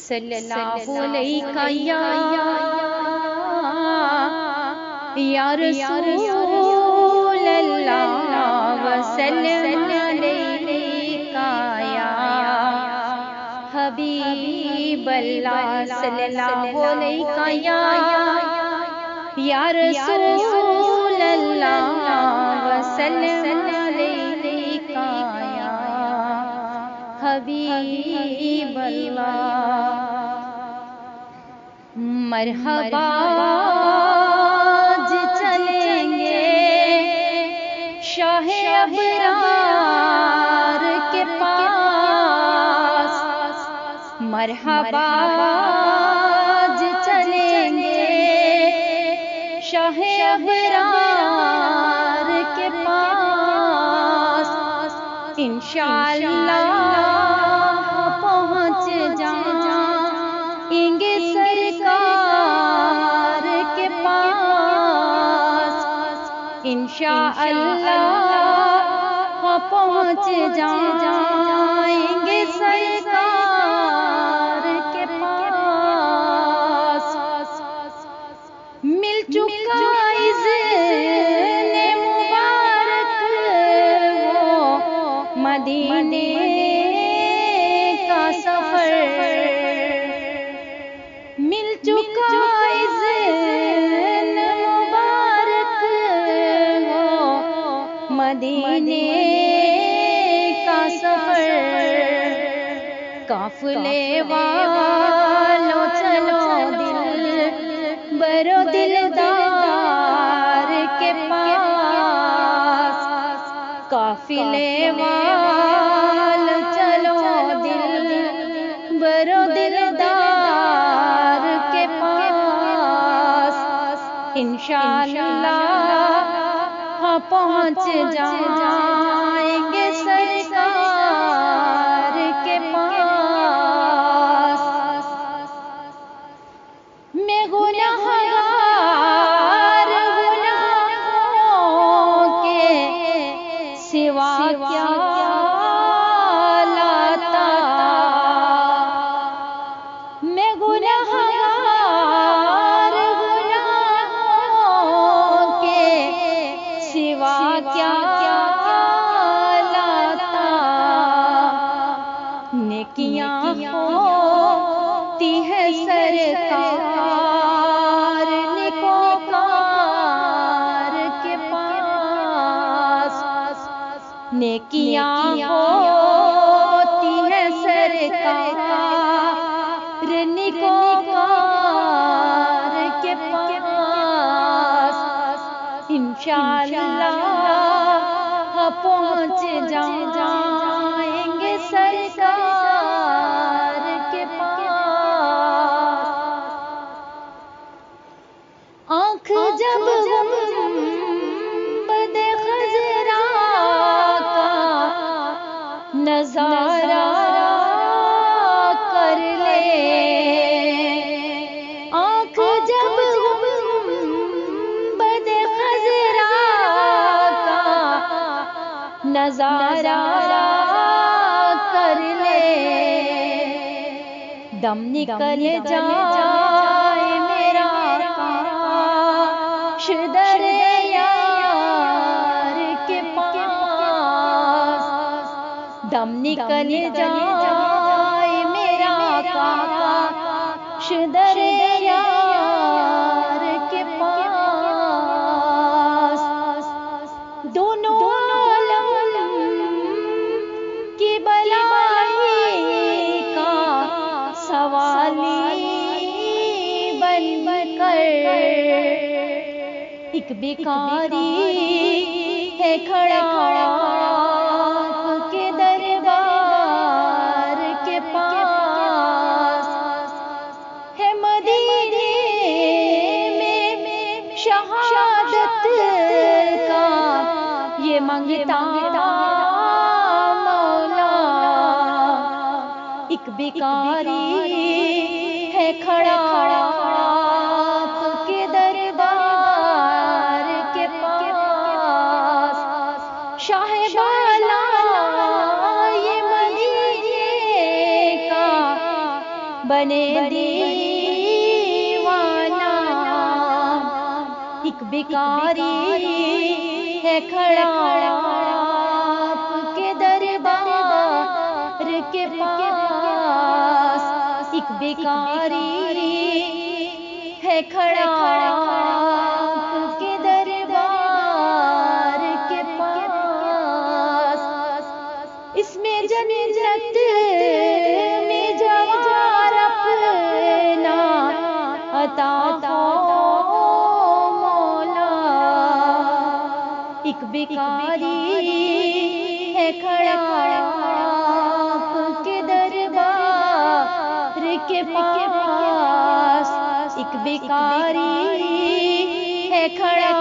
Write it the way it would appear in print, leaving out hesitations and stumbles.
صلی اللہ علیہ یا رسول اللہ وسلم علیکا یا حبیب اللہ صلی اللہ علیہ یا رسول اللہ وسلم علیکا یا حبیب اللہ مرحبا آج چلیں گے شاہ ابرار کے پاس مرحبا آج چلیں گے شاہ ابرار کے پاس انشاءاللہ پہنچ جائیں گے سرکار کے پاس انشاءاللہ پہنچ جائیں گے سرکار کے پاس مل چکا اذن مبارک وہ مدینے کا سفر مل چکا اذن مبارک وہ مدینے کا سفر قافلے والوں چلو دل برو دلدار کے پاس قافلے والوں چلو دل برو دلدار کے پاس انشاءاللہ پہنچ جائیں گے سرکار کے پاس میں گنہگار گناہوں کے سوا کیا لاتا میں گنہگار گناہوں کے سوا کیا لاتا نیکیاں ہوتی ہے سرکار نیکوکار کے پاس نیکیاں ہوتی ہے سرکار نیکوکار کے پاس انشاءاللہ پہنچ جائیں گے سرکار کے پاس آنکھ جب گنبد خضرا کا نظارہ کر لے آنکھ جب گنبد خضرا کا نظارہ کر لے دم نکل جائے میرا کاش در یار کے پاس دم نکل جائے میرا کاش در یار کے پاس دونوں عالم کی بلائی کا سوالی بن کر ایک بیکاری ہے کھڑا کے دربار کے پاس ہے مدینے میں شہادت کا یہ منگتا مولا ایک بیکاری ہے کھڑا کے دربار کے پاس شاہ بالا یہ مدینے کا بنے دیوانہ، ایک بیکاری ہے کھڑا آپ کے دربار کے پاس، ایک بیکاری ہے کھڑا آپ کے دربار کے پاس، اس میں جنت میں جوار اپنا عطا ہو مولا، ایک بیکاری ہے کھڑا آپ کے دربار کے پاس، ایک بیکاری ہے کھڑا